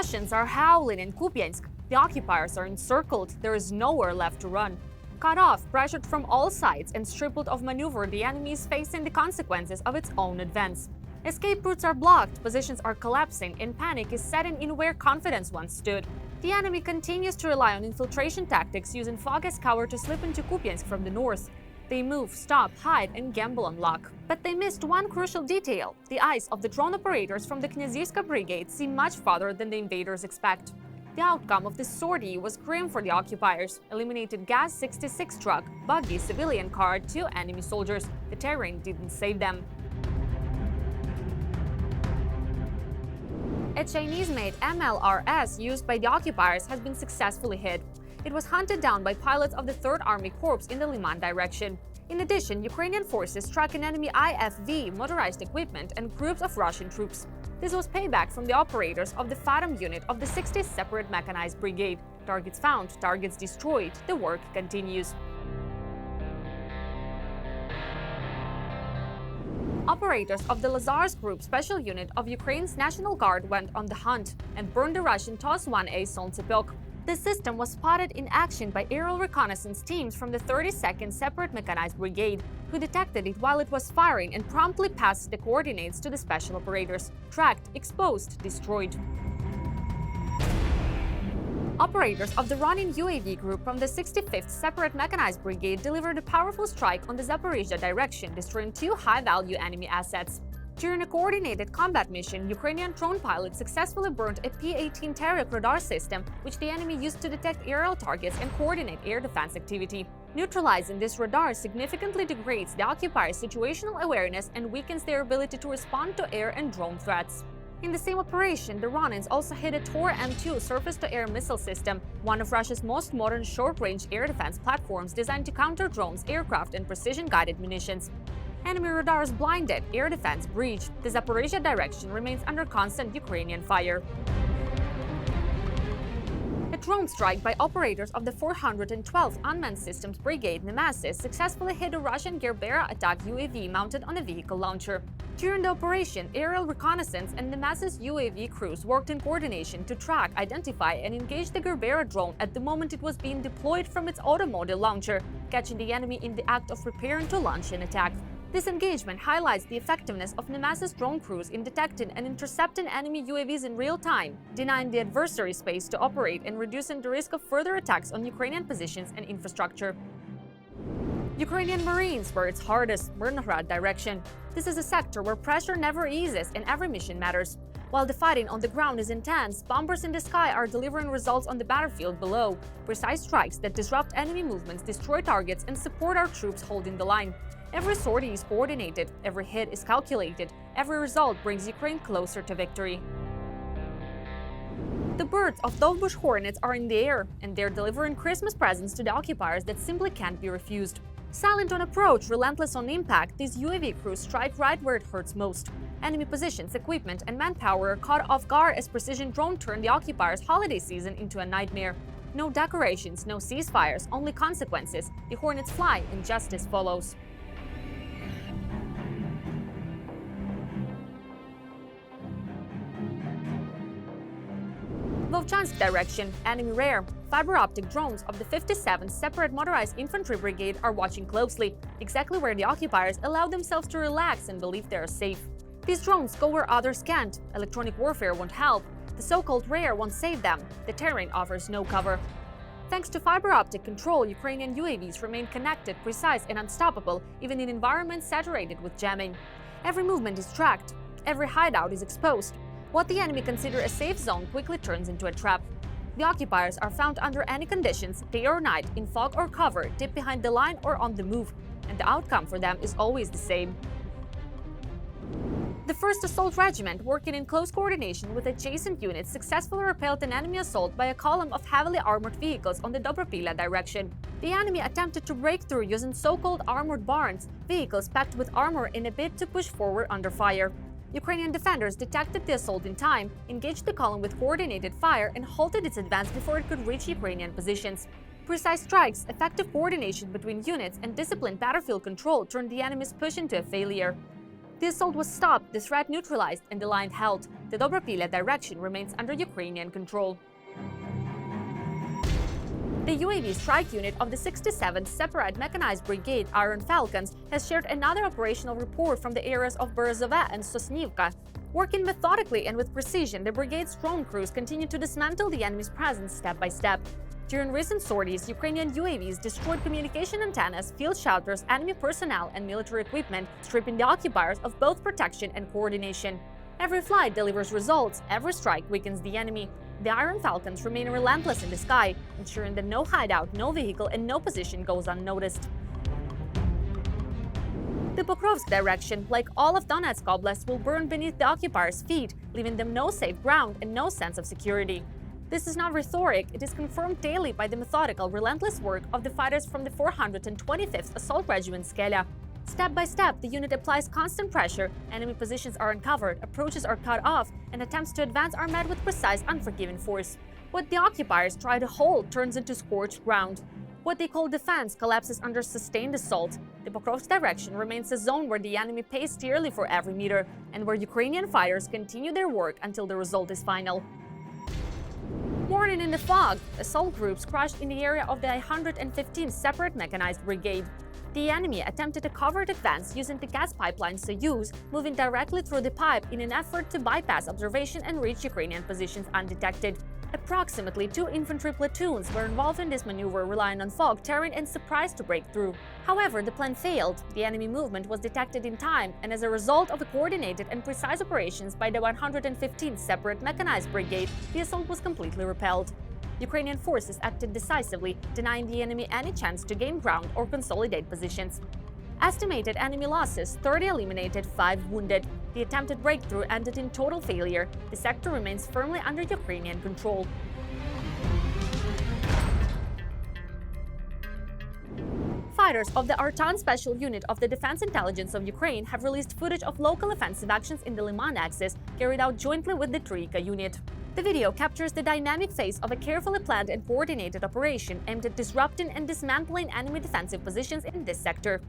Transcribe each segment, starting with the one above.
Russians are howling in Kupiansk. The occupiers are encircled. There is nowhere left to run. Cut off, pressured from all sides, and stripped of maneuver, the enemy is facing the consequences of its own advance. Escape routes are blocked, positions are collapsing, and panic is setting in where confidence once stood. The enemy continues to rely on infiltration tactics, using fog as cover to slip into Kupiansk from the north. They move, stop, hide, and gamble on luck. But they missed one crucial detail. The eyes of the drone operators from the Knyazivska Brigade see much farther than the invaders expect. The outcome of this sortie was grim for the occupiers. Eliminated Gaz-66 truck, Buggy civilian car, 2 enemy soldiers. The terrain didn't save them. A Chinese-made MLRS used by the occupiers has been successfully hit. It was hunted down by pilots of the 3rd Army Corps in the Liman direction. In addition, Ukrainian forces struck an enemy IFV, motorized equipment, and groups of Russian troops. This was payback from the operators of the Phantom unit of the 60th Separate Mechanized Brigade. Targets found, targets destroyed. The work continues. Operators of the Lazars Group Special Unit of Ukraine's National Guard went on the hunt and burned the Russian TOS-1A Solntepek. This system was spotted in action by aerial reconnaissance teams from the 32nd Separate Mechanized Brigade, who detected it while it was firing and promptly passed the coordinates to the special operators. Tracked, exposed, destroyed. Operators of the Ronin UAV group from the 65th Separate Mechanized Brigade delivered a powerful strike on the Zaporizhia direction, destroying 2 high-value enemy assets. During a coordinated combat mission, Ukrainian drone pilots successfully burnt a P-18 Terek radar system, which the enemy used to detect aerial targets and coordinate air defense activity. Neutralizing this radar significantly degrades the occupiers' situational awareness and weakens their ability to respond to air and drone threats. In the same operation, the Ronins also hit a Tor M2 surface-to-air missile system, one of Russia's most modern short-range air defense platforms designed to counter drones, aircraft, and precision-guided munitions. Enemy radars blinded, air defense breached. The Zaporizhia direction remains under constant Ukrainian fire. A drone strike by operators of the 412th Unmanned Systems Brigade Nemesis successfully hit a Russian Gerbera attack UAV mounted on a vehicle launcher. During the operation, aerial reconnaissance and Nemesis UAV crews worked in coordination to track, identify, and engage the Gerbera drone at the moment it was being deployed from its automodel launcher, catching the enemy in the act of preparing to launch an attack. This engagement highlights the effectiveness of Nemesis drone crews in detecting and intercepting enemy UAVs in real time, denying the adversary space to operate and reducing the risk of further attacks on Ukrainian positions and infrastructure. Ukrainian Marines were its hardest, Myrnograd direction. This is a sector where pressure never eases and every mission matters. While the fighting on the ground is intense, bombers in the sky are delivering results on the battlefield below. Precise strikes that disrupt enemy movements, destroy targets, and support our troops holding the line. Every sortie is coordinated, every hit is calculated, every result brings Ukraine closer to victory. The birds of Dovbush Hornets are in the air, and they're delivering Christmas presents to the occupiers that simply can't be refused. Silent on approach, relentless on impact, these UAV crews strike right where it hurts most. Enemy positions, equipment, and manpower are caught off guard as precision drone turn the occupiers' holiday season into a nightmare. No decorations, no ceasefires, only consequences. The Hornets fly, and justice follows. Vovchansk direction, enemy rare. Fiber optic drones of the 57th Separate Motorized Infantry Brigade are watching closely, exactly where the occupiers allow themselves to relax and believe they are safe. These drones go where others can't. Electronic warfare won't help. The so-called rare won't save them. The terrain offers no cover. Thanks to fiber optic control, Ukrainian UAVs remain connected, precise, and unstoppable, even in environments saturated with jamming. Every movement is tracked. Every hideout is exposed. What the enemy consider a safe zone quickly turns into a trap. The occupiers are found under any conditions, day or night, in fog or cover, deep behind the line or on the move, and the outcome for them is always the same. The 1st Assault Regiment, working in close coordination with adjacent units, successfully repelled an enemy assault by a column of heavily armored vehicles on the Dobropila direction. The enemy attempted to break through using so-called armored barns, vehicles packed with armor in a bid to push forward under fire. Ukrainian defenders detected the assault in time, engaged the column with coordinated fire, and halted its advance before it could reach Ukrainian positions. Precise strikes, effective coordination between units, and disciplined battlefield control turned the enemy's push into a failure. The assault was stopped, the threat neutralized, and the line held. The Dobropila direction remains under Ukrainian control. The UAV strike unit of the 67th Separate Mechanized Brigade Iron Falcons has shared another operational report from the areas of Berezove and Sosnivka. Working methodically and with precision, the brigade's drone crews continue to dismantle the enemy's presence step by step. During recent sorties, Ukrainian UAVs destroyed communication antennas, field shelters, enemy personnel, and military equipment, stripping the occupiers of both protection and coordination. Every flight delivers results, every strike weakens the enemy. The Iron Falcons remain relentless in the sky, ensuring that no hideout, no vehicle, and no position goes unnoticed. The Pokrovsk direction, like all of Donetsk Oblast, will burn beneath the occupiers' feet, leaving them no safe ground and no sense of security. This is not rhetoric, it is confirmed daily by the methodical, relentless work of the fighters from the 425th Assault Regiment Skelya. Step by step, the unit applies constant pressure, enemy positions are uncovered, approaches are cut off, and attempts to advance are met with precise, unforgiving force. What the occupiers try to hold turns into scorched ground. What they call defense collapses under sustained assault. The Pokrovsk direction remains a zone where the enemy pays dearly for every meter, and where Ukrainian fighters continue their work until the result is final. Morning in the fog, assault groups crashed in the area of the 115th Separate Mechanized Brigade. The enemy attempted a covert advance using the gas pipeline Soyuz, moving directly through the pipe in an effort to bypass observation and reach Ukrainian positions undetected. Approximately 2 infantry platoons were involved in this maneuver, relying on fog, terrain, and surprise to break through. However, the plan failed. The enemy movement was detected in time, and as a result of the coordinated and precise operations by the 115th Separate Mechanized Brigade, the assault was completely repelled. Ukrainian forces acted decisively, denying the enemy any chance to gain ground or consolidate positions. Estimated enemy losses: 30 eliminated, 5 wounded. The attempted breakthrough ended in total failure. The sector remains firmly under Ukrainian control. Fighters of the Artan Special Unit of the Defense Intelligence of Ukraine have released footage of local offensive actions in the Liman axis carried out jointly with the Troika unit. The video captures the dynamic phase of a carefully planned and coordinated operation aimed at disrupting and dismantling enemy defensive positions in this sector.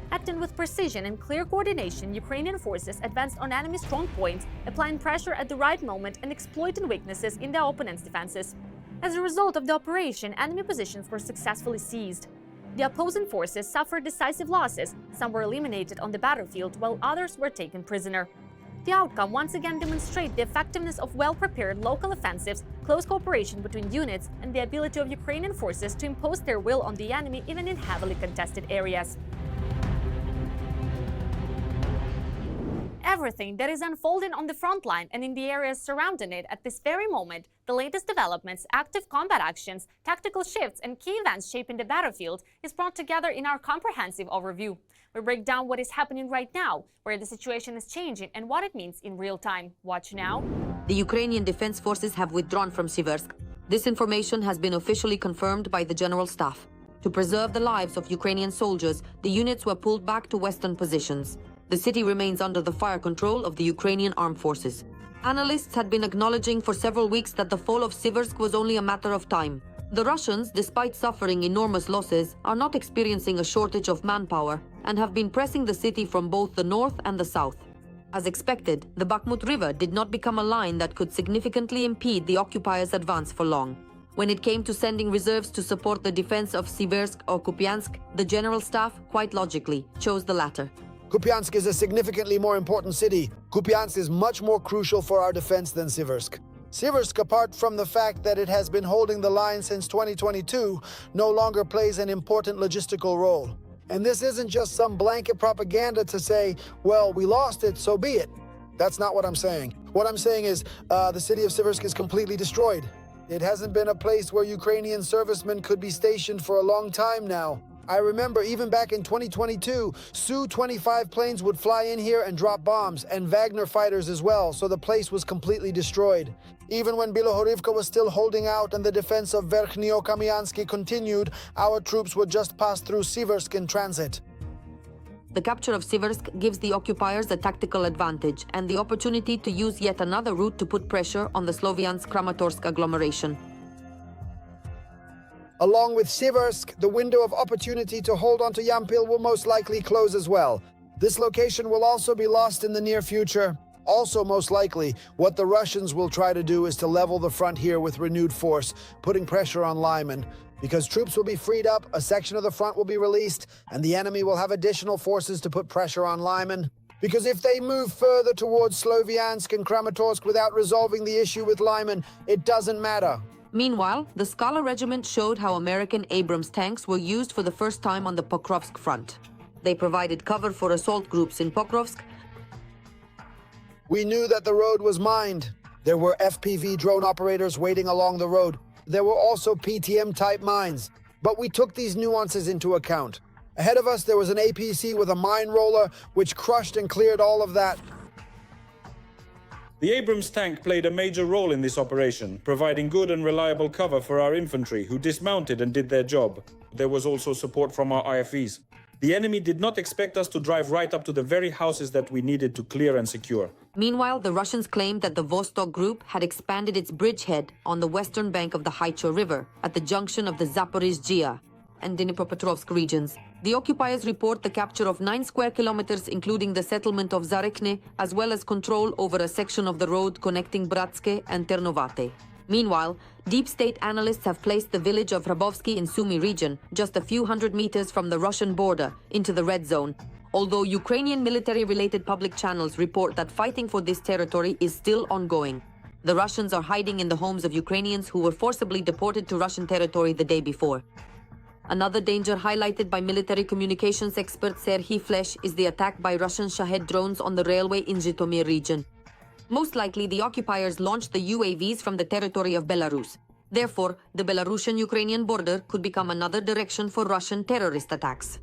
Acting with precision and clear coordination, Ukrainian forces advanced on enemy strong points, applying pressure at the right moment and exploiting weaknesses in their opponent's defenses. As a result of the operation, enemy positions were successfully seized. The opposing forces suffered decisive losses, some were eliminated on the battlefield while others were taken prisoner. The outcome once again demonstrates the effectiveness of well-prepared local offensives, close cooperation between units, and the ability of Ukrainian forces to impose their will on the enemy even in heavily contested areas. Everything that is unfolding on the front line and in the areas surrounding it at this very moment, the latest developments, active combat actions, tactical shifts, and key events shaping the battlefield, is brought together in our comprehensive overview. We break down what is happening right now, where the situation is changing, and what it means in real time. Watch now. The Ukrainian Defense Forces have withdrawn from Siversk. This information has been officially confirmed by the General Staff. To preserve the lives of Ukrainian soldiers, the units were pulled back to western positions. The city remains under the fire control of the Ukrainian armed forces. Analysts had been acknowledging for several weeks that the fall of Siversk was only a matter of time. The Russians, despite suffering enormous losses, are not experiencing a shortage of manpower and have been pressing the city from both the north and the south. As expected, the Bakhmut River did not become a line that could significantly impede the occupiers' advance for long. When it came to sending reserves to support the defense of Siversk or Kupiansk, the General Staff, quite logically, chose the latter. Kupiansk is a significantly more important city. Kupiansk is much more crucial for our defense than Siversk. Siversk, apart from the fact that it has been holding the line since 2022, no longer plays an important logistical role. And this isn't just some blanket propaganda to say, well, we lost it, so be it. That's not what I'm saying. What I'm saying is the city of Siversk is completely destroyed. It hasn't been a place where Ukrainian servicemen could be stationed for a long time now. I remember even back in 2022, Su-25 planes would fly in here and drop bombs, and Wagner fighters as well, so the place was completely destroyed. Even when Bilohorivka was still holding out and the defense of Verkhnyo-Kamyansky continued, our troops would just pass through Siversk in transit. The capture of Siversk gives the occupiers a tactical advantage and the opportunity to use yet another route to put pressure on the Sloviansk-Kramatorsk agglomeration. Along with Siversk, the window of opportunity to hold on to Yampil will most likely close as well. This location will also be lost in the near future. Also, most likely, what the Russians will try to do is to level the front here with renewed force, putting pressure on Lyman. Because troops will be freed up, a section of the front will be released, and the enemy will have additional forces to put pressure on Lyman. Because if they move further towards Sloviansk and Kramatorsk without resolving the issue with Lyman, it doesn't matter. Meanwhile, the Skala Regiment showed how American Abrams tanks were used for the first time on the Pokrovsk front. They provided cover for assault groups in Pokrovsk. We knew that the road was mined. There were FPV drone operators waiting along the road. There were also PTM-type mines. But we took these nuances into account. Ahead of us, there was an APC with a mine roller, which crushed and cleared all of that. The Abrams tank played a major role in this operation, providing good and reliable cover for our infantry, who dismounted and did their job. There was also support from our IFVs. The enemy did not expect us to drive right up to the very houses that we needed to clear and secure. Meanwhile, the Russians claimed that the Vostok group had expanded its bridgehead on the western bank of the Haicho River at the junction of the Zaporizhzhia and Dnipropetrovsk regions. The occupiers report the capture of 9 square kilometers, including the settlement of Zarekne, as well as control over a section of the road connecting Bratske and Ternovate. Meanwhile, deep state analysts have placed the village of Hrabovsky in Sumy region, just a few hundred meters from the Russian border, into the red zone. Although Ukrainian military-related public channels report that fighting for this territory is still ongoing. The Russians are hiding in the homes of Ukrainians who were forcibly deported to Russian territory the day before. Another danger highlighted by military communications expert Serhiy Flesh is the attack by Russian Shahed drones on the railway in Zhytomyr region. Most likely, the occupiers launched the UAVs from the territory of Belarus. Therefore, the Belarusian-Ukrainian border could become another direction for Russian terrorist attacks.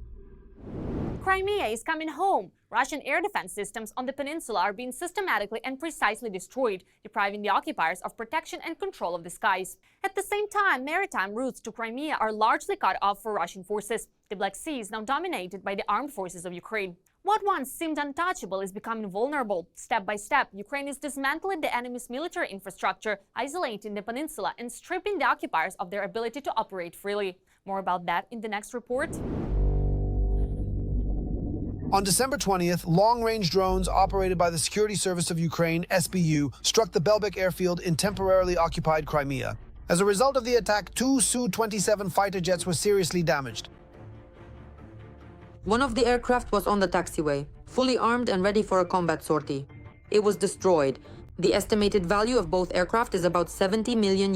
Crimea is coming home. Russian air defense systems on the peninsula are being systematically and precisely destroyed, depriving the occupiers of protection and control of the skies. At the same time, maritime routes to Crimea are largely cut off for Russian forces. The Black Sea is now dominated by the armed forces of Ukraine. What once seemed untouchable is becoming vulnerable. Step by step, Ukraine is dismantling the enemy's military infrastructure, isolating the peninsula, and stripping the occupiers of their ability to operate freely. More about that in the next report. On December 20th, long-range drones operated by the Security Service of Ukraine, SBU, struck the Belbek airfield in temporarily occupied Crimea. As a result of the attack, 2 Su-27 fighter jets were seriously damaged. One of the aircraft was on the taxiway, fully armed and ready for a combat sortie. It was destroyed. The estimated value of both aircraft is about $70 million.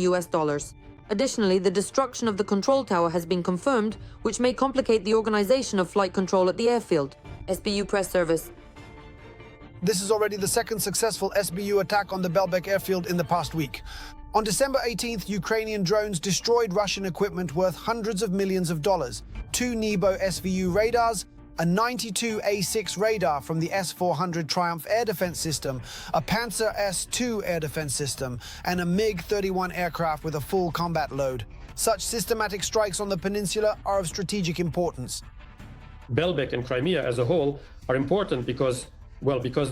Additionally, the destruction of the control tower has been confirmed, which may complicate the organization of flight control at the airfield. SBU press service. This is already the second successful SBU attack on the Belbek airfield in the past week. On December 18th, Ukrainian drones destroyed Russian equipment worth hundreds of millions of dollars. 2 Nebo SVU radars, a 92 A6 radar from the S-400 Triumph air defense system, a Panzer S-2 air defense system, and a MiG-31 aircraft with a full combat load. Such systematic strikes on the peninsula are of strategic importance. Belbek and Crimea as a whole are important because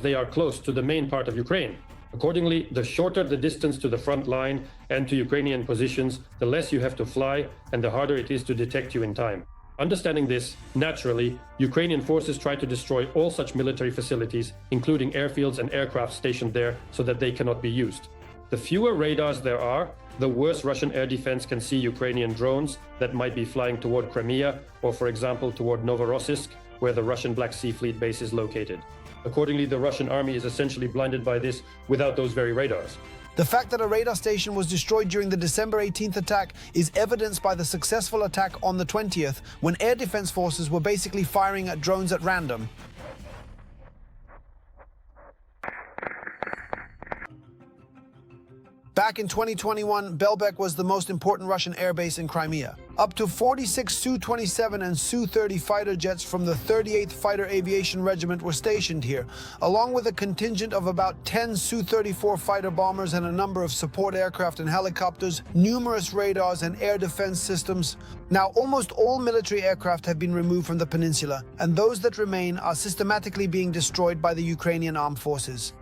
they are close to the main part of Ukraine. Accordingly, the shorter the distance to the front line and to Ukrainian positions, the less you have to fly and the harder it is to detect you in time. Understanding this, naturally, Ukrainian forces try to destroy all such military facilities, including airfields and aircraft stationed there, so that they cannot be used. The fewer radars there are, the worse Russian air defense can see Ukrainian drones that might be flying toward Crimea or, for example, toward Novorossiysk, where the Russian Black Sea Fleet base is located. Accordingly, the Russian army is essentially blinded by this without those very radars. The fact that a radar station was destroyed during the December 18th attack is evidenced by the successful attack on the 20th, when air defense forces were basically firing at drones at random. Back in 2021, Belbek was the most important Russian airbase in Crimea. Up to 46 Su-27 and Su-30 fighter jets from the 38th Fighter Aviation Regiment were stationed here, along with a contingent of about 10 Su-34 fighter bombers and a number of support aircraft and helicopters, numerous radars and air defense systems. Now, almost all military aircraft have been removed from the peninsula, and those that remain are systematically being destroyed by the Ukrainian armed forces.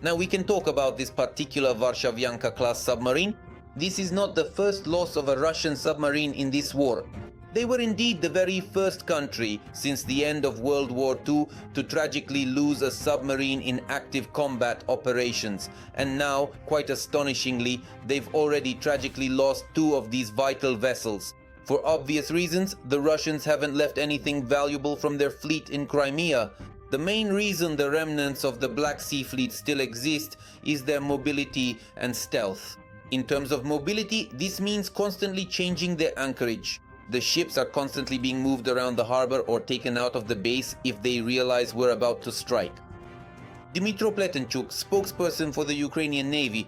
Now we can talk about this particular Varshavyanka class submarine. This is not the first loss of a Russian submarine in this war. They were indeed the very first country since the end of World War II to tragically lose a submarine in active combat operations, and now, quite astonishingly, they've already tragically lost 2 of these vital vessels. For obvious reasons, the Russians haven't left anything valuable from their fleet in Crimea. The main reason the remnants of the Black Sea Fleet still exist is their mobility and stealth. In terms of mobility, this means constantly changing their anchorage. The ships are constantly being moved around the harbor or taken out of the base if they realize we're about to strike. Dmytro Pletenchuk, spokesperson for the Ukrainian Navy.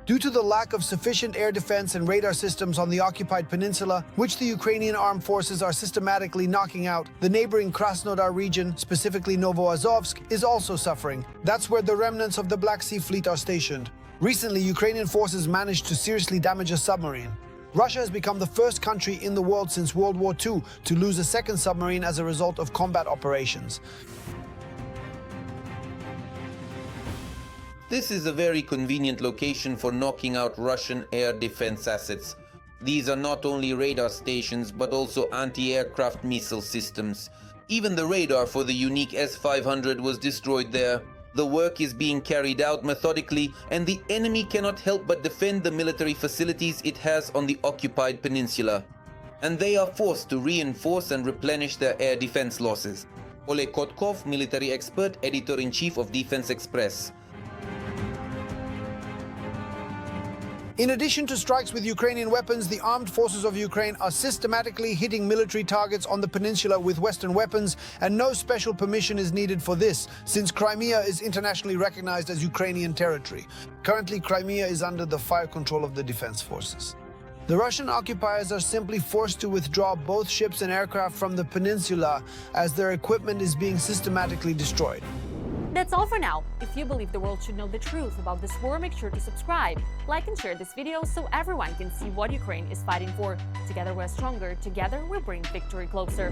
Due to the lack of sufficient air defense and radar systems on the occupied peninsula, which the Ukrainian armed forces are systematically knocking out, the neighboring Krasnodar region, specifically Novoazovsk, is also suffering. That's where the remnants of the Black Sea Fleet are stationed. Recently, Ukrainian forces managed to seriously damage a submarine. Russia has become the first country in the world since World War II to lose a second submarine as a result of combat operations. This is a very convenient location for knocking out Russian air defense assets. These are not only radar stations, but also anti-aircraft missile systems. Even the radar for the unique S-500 was destroyed there. The work is being carried out methodically, and the enemy cannot help but defend the military facilities it has on the occupied peninsula. And they are forced to reinforce and replenish their air defense losses. Oleg Kotkov, military expert, editor-in-chief of Defense Express. In addition to strikes with Ukrainian weapons, the armed forces of Ukraine are systematically hitting military targets on the peninsula with Western weapons, and no special permission is needed for this, since Crimea is internationally recognized as Ukrainian territory. Currently, Crimea is under the fire control of the defense forces. The Russian occupiers are simply forced to withdraw both ships and aircraft from the peninsula as their equipment is being systematically destroyed. That's all for now. If you believe the world should know the truth about this war, make sure to subscribe, like and share this video so everyone can see what Ukraine is fighting for. Together we're stronger, together we bring victory closer.